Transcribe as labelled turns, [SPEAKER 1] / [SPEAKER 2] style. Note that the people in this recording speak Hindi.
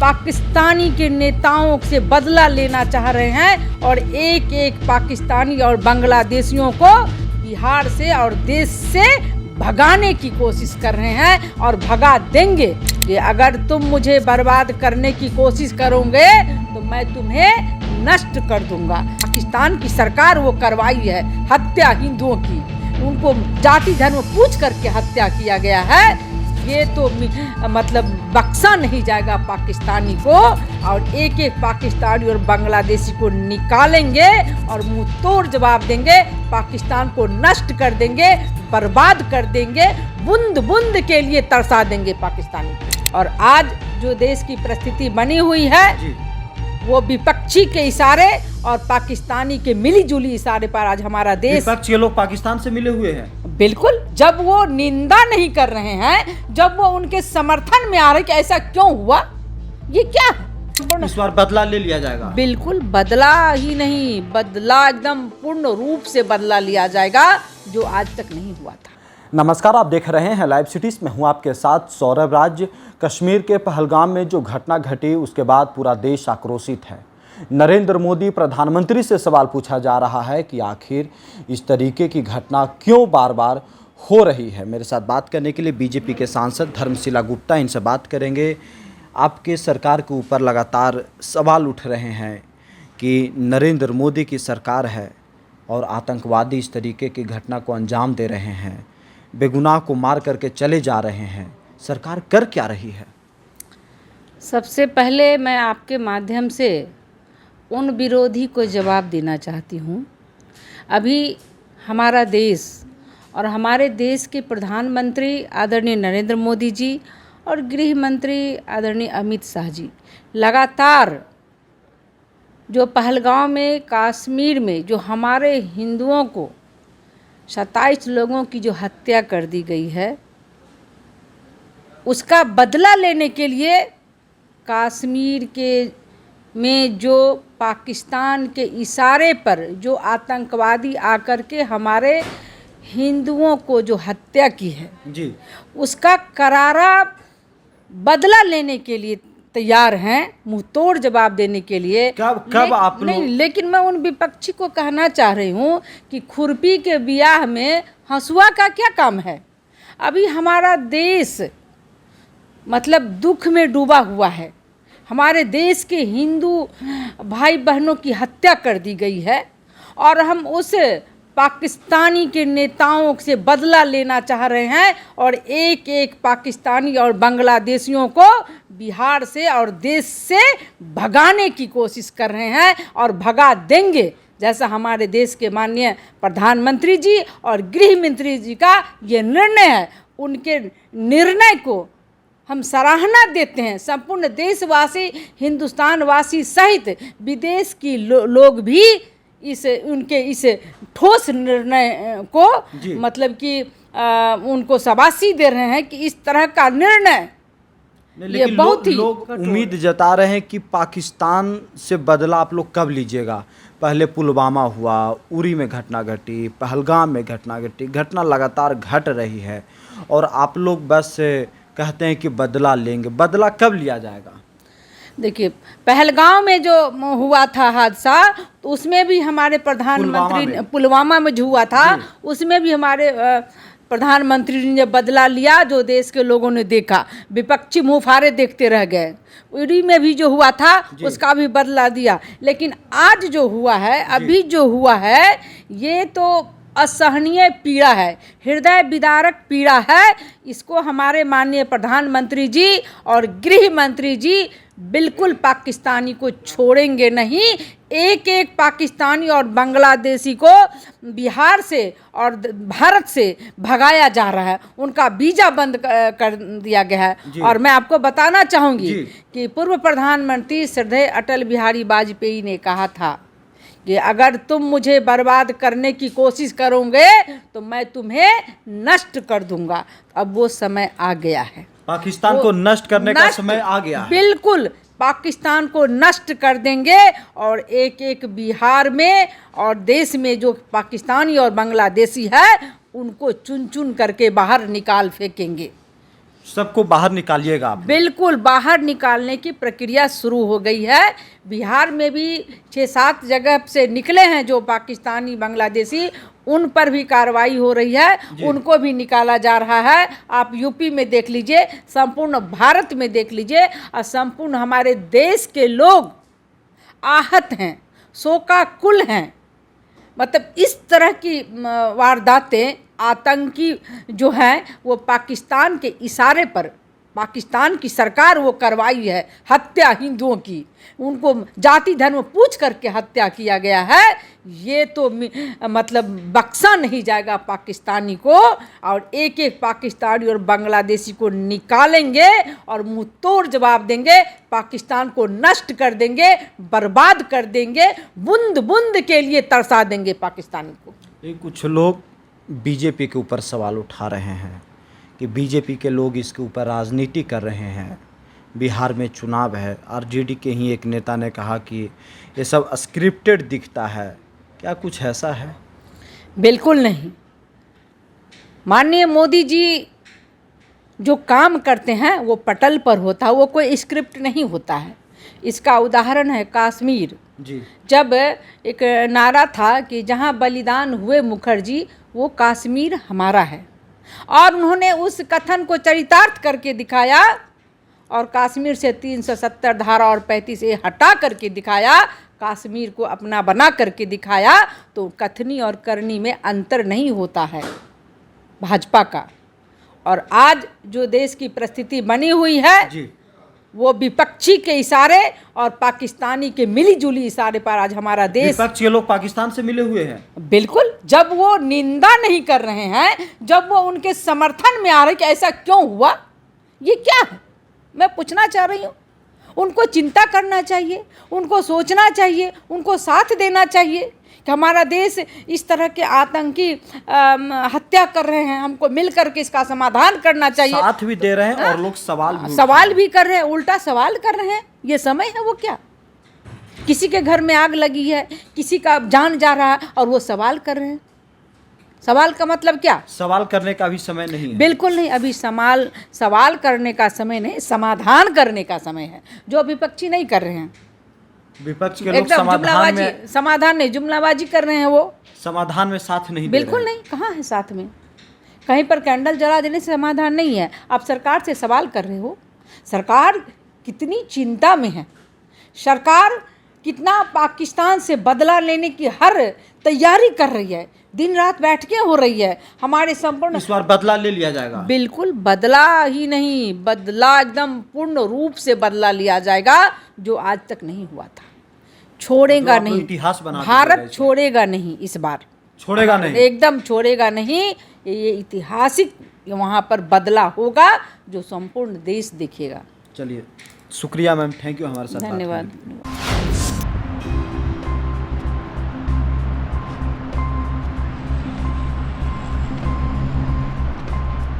[SPEAKER 1] पाकिस्तानी के नेताओं से बदला लेना चाह रहे हैं और एक एक पाकिस्तानी और बांग्लादेशियों को बिहार से और देश से भगाने की कोशिश कर रहे हैं और भगा देंगे कि अगर तुम मुझे बर्बाद करने की कोशिश करोगे तो मैं तुम्हें नष्ट कर दूंगा। पाकिस्तान की सरकार वो करवाई है हत्या हिंदुओं की, उनको जाति धर्म पूछ करके हत्या किया गया है। ये तो मतलब बख्शा नहीं जाएगा पाकिस्तानी को, और एक एक पाकिस्तानी और बांग्लादेशी को निकालेंगे और मुंह तोड़ जवाब देंगे। पाकिस्तान को नष्ट कर देंगे, बर्बाद कर देंगे, बूंद बूंद के लिए तरसा देंगे पाकिस्तानी। और आज जो देश की परिस्थिति बनी हुई है वो विपक्षी के इशारे और पाकिस्तानी के मिली जुली इशारे पर आज हमारा देश।
[SPEAKER 2] विपक्षी लोग पाकिस्तान से मिले हुए हैं।
[SPEAKER 1] बिल्कुल, जब वो निंदा नहीं कर रहे हैं, जब वो उनके समर्थन में आ रहे कि ऐसा क्यों हुआ, ये क्या है?
[SPEAKER 2] इस बार बदला ले लिया जाएगा।
[SPEAKER 1] बिल्कुल, बदला ही नहीं, बदला एकदम पूर्ण रूप से बदला लिया जाएगा जो आज तक नहीं हुआ था।
[SPEAKER 2] नमस्कार, आप देख रहे हैं लाइव सिटीज में हूं आपके साथ सौरभ राज। कश्मीर के पहलगाम में जो घटना घटी उसके बाद पूरा देश आक्रोशित है। नरेंद्र मोदी प्रधानमंत्री से सवाल पूछा जा रहा है कि आखिर इस तरीके की घटना क्यों बार बार हो रही है। मेरे साथ बात करने के लिए बीजेपी के सांसद धर्मशिला गुप्ता, इनसे बात करेंगे। आपके सरकार के ऊपर लगातार सवाल उठ रहे हैं कि नरेंद्र मोदी की सरकार है और आतंकवादी इस तरीके की घटना को अंजाम दे रहे हैं, बेगुनाह को मार करके चले जा रहे हैं। सरकार कर क्या रही है?
[SPEAKER 1] सबसे पहले मैं आपके माध्यम से उन विरोधी को जवाब देना चाहती हूँ। अभी हमारा देश और हमारे देश के प्रधानमंत्री आदरणीय नरेंद्र मोदी जी और गृह मंत्री आदरणीय अमित शाह जी लगातार जो पहलगाम में, कश्मीर में जो हमारे हिंदुओं को 27 लोगों की जो हत्या कर दी गई है, उसका बदला लेने के लिए कश्मीर के में जो पाकिस्तान के इशारे पर जो आतंकवादी आकर के हमारे हिंदुओं को जो हत्या की है
[SPEAKER 2] जी,
[SPEAKER 1] उसका करारा बदला लेने के लिए तैयार हैं, मुंह तोड़ जवाब देने के लिए।
[SPEAKER 2] कब आप लोग?
[SPEAKER 1] नहीं, लेकिन मैं उन विपक्षी को कहना चाह रही हूँ कि खुरपी के ब्याह में हंसुआ का क्या काम है। अभी हमारा देश मतलब दुख में डूबा हुआ है। हमारे देश के हिंदू भाई बहनों की हत्या कर दी गई है और हम उस पाकिस्तानी के नेताओं से बदला लेना चाह रहे हैं और एक एक पाकिस्तानी और बांग्लादेशियों को बिहार से और देश से भगाने की कोशिश कर रहे हैं और भगा देंगे। जैसा हमारे देश के माननीय प्रधानमंत्री जी और गृह मंत्री जी का ये निर्णय है, उनके निर्णय को हम सराहना देते हैं। संपूर्ण देशवासी, हिंदुस्तानवासी सहित विदेश की लोग भी उनके इस ठोस निर्णय को मतलब कि उनको शाबाशी दे रहे हैं कि इस तरह का निर्णय ये बहुत ही
[SPEAKER 2] लोग उम्मीद जता रहे हैं कि पाकिस्तान से बदला आप लोग कब लीजिएगा। पहले पुलवामा हुआ, उरी में घटना घटी, पहलगाम में घटना घटी, घटना लगातार घट रही है और आप लोग बस कहते हैं कि बदला लेंगे। बदला कब लिया जाएगा?
[SPEAKER 1] देखिए, पहलगाम में जो हुआ था हादसा, तो उसमें भी हमारे प्रधानमंत्री, पुलवामा में जो हुआ था उसमें भी हमारे प्रधानमंत्री ने बदला लिया। जो देश के लोगों ने देखा, विपक्षी मुँह फाड़े देखते रह गए। उरी में भी जो हुआ था उसका भी बदला दिया। लेकिन आज जो हुआ है, अभी जो हुआ है, ये तो असहनीय पीड़ा है, हृदय विदारक पीड़ा है। इसको हमारे माननीय प्रधानमंत्री जी और गृह मंत्री जी बिल्कुल पाकिस्तानी को छोड़ेंगे नहीं। एक एक पाकिस्तानी और बांग्लादेशी को बिहार से और भारत से भगाया जा रहा है, उनका वीज़ा बंद कर दिया गया है। और मैं आपको बताना चाहूँगी कि पूर्व प्रधानमंत्री श्रद्धेय अटल बिहारी वाजपेयी ने कहा था कि अगर तुम मुझे बर्बाद करने की कोशिश करोगे तो मैं तुम्हें नष्ट कर दूंगा। अब वो समय आ गया है,
[SPEAKER 2] पाकिस्तान को नष्ट करने का समय आ गया है।
[SPEAKER 1] बिल्कुल, पाकिस्तान को नष्ट कर देंगे और एक एक बिहार में और देश में जो पाकिस्तानी और बांग्लादेशी है उनको चुन चुन करके बाहर निकाल फेंकेंगे।
[SPEAKER 2] सबको बाहर निकालिएगा आप।
[SPEAKER 1] बिल्कुल बाहर निकालने की प्रक्रिया शुरू हो गई है। बिहार में भी 6-7 जगह से निकले हैं जो पाकिस्तानी बांग्लादेशी, उन पर भी कार्रवाई हो रही है, उनको भी निकाला जा रहा है। आप यूपी में देख लीजिए, संपूर्ण भारत में देख लीजिए, और संपूर्ण हमारे देश के लोग आहत हैं, शोकाकुल हैं। मतलब इस तरह की वारदातें, आतंकी जो हैं वो पाकिस्तान के इशारे पर, पाकिस्तान की सरकार वो करवाई है हत्या हिंदुओं की, उनको जाति धर्म पूछ करके हत्या किया गया है। ये तो मतलब बख्शा नहीं जाएगा पाकिस्तानी को, और एक एक पाकिस्तानी और बांग्लादेशी को निकालेंगे और मुंह तोड़ जवाब देंगे, पाकिस्तान को नष्ट कर देंगे, बर्बाद कर देंगे, बूंद बूंद के लिए तरसा देंगे पाकिस्तान को।
[SPEAKER 2] ये कुछ लोग बीजेपी के ऊपर सवाल उठा रहे हैं कि बीजेपी के लोग इसके ऊपर राजनीति कर रहे हैं, बिहार में चुनाव है। आरजेडी के ही एक नेता ने कहा कि ये सब स्क्रिप्टेड दिखता है, क्या कुछ ऐसा है?
[SPEAKER 1] बिल्कुल नहीं। माननीय मोदी जी जो काम करते हैं वो पटल पर होता है, वो कोई स्क्रिप्ट नहीं होता है। इसका उदाहरण है कश्मीर
[SPEAKER 2] जी।
[SPEAKER 1] जब एक नारा था कि जहां बलिदान हुए मुखर्जी वो कश्मीर हमारा है, और उन्होंने उस कथन को चरितार्थ करके दिखाया और कश्मीर से 370 धारा और 35A हटा करके दिखाया, कश्मीर को अपना बना करके दिखाया। तो कथनी और करनी में अंतर नहीं होता है भाजपा का। और आज जो देश की परिस्थिति बनी हुई है
[SPEAKER 2] जी।
[SPEAKER 1] वो विपक्षी के इशारे और पाकिस्तानी के मिली जुली इशारे पर आज हमारा देश,
[SPEAKER 2] विपक्ष के लोग पाकिस्तान से मिले हुए हैं।
[SPEAKER 1] बिल्कुल, जब वो निंदा नहीं कर रहे हैं, जब वो उनके समर्थन में आ रहे कि ऐसा क्यों हुआ, ये क्या है, मैं पूछना चाह रही हूँ। उनको चिंता करना चाहिए, उनको सोचना चाहिए, उनको साथ देना चाहिए कि हमारा देश इस तरह के आतंकी हत्या कर रहे हैं, हमको मिल करके इसका समाधान करना चाहिए।
[SPEAKER 2] साथ भी दे रहे हैं और लोग
[SPEAKER 1] सवाल भी कर रहे हैं, उल्टा सवाल कर रहे हैं। ये समय है वो क्या, किसी के घर में आग लगी है, किसी का जान जा रहा है और वो सवाल कर रहे हैं। सवाल का मतलब क्या?
[SPEAKER 2] सवाल करने का भी समय नहीं है।
[SPEAKER 1] बिल्कुल नहीं, अभी सवाल करने का समय नहीं, समाधान करने का समय है, जो विपक्षी नहीं कर रहे हैं।
[SPEAKER 2] विपक्ष के लोग समाधान
[SPEAKER 1] नहीं, जुमलाबाजी कर रहे हैं, वो
[SPEAKER 2] समाधान में साथ नहीं दे
[SPEAKER 1] बिल्कुल नहीं। कहाँ है साथ में? कहीं पर कैंडल जला देने से समाधान नहीं है। आप सरकार से सवाल कर रहे हो, सरकार कितनी चिंता में है, सरकार कितना पाकिस्तान से बदला लेने की हर तैयारी कर रही है, दिन रात बैठकें हो रही है। हमारे संपूर्ण
[SPEAKER 2] इस बार बदला ले लिया जाएगा। बिल्कुल,
[SPEAKER 1] बदला ही नहीं, बदला एकदम पूर्ण रूप से बदला लिया जाएगा, जो आज तक नहीं हुआ था। छोड़ेगा नहीं,
[SPEAKER 2] इतिहास बना
[SPEAKER 1] भारत छोड़ेगा नहीं, इस बार
[SPEAKER 2] छोड़ेगा नहीं,
[SPEAKER 1] एकदम छोड़ेगा नहीं। ये ऐतिहासिक वहाँ पर बदला होगा जो संपूर्ण देश देखेगा।
[SPEAKER 2] चलिए, शुक्रिया मैम, थैंक यू हमारे साथ।
[SPEAKER 1] धन्यवाद।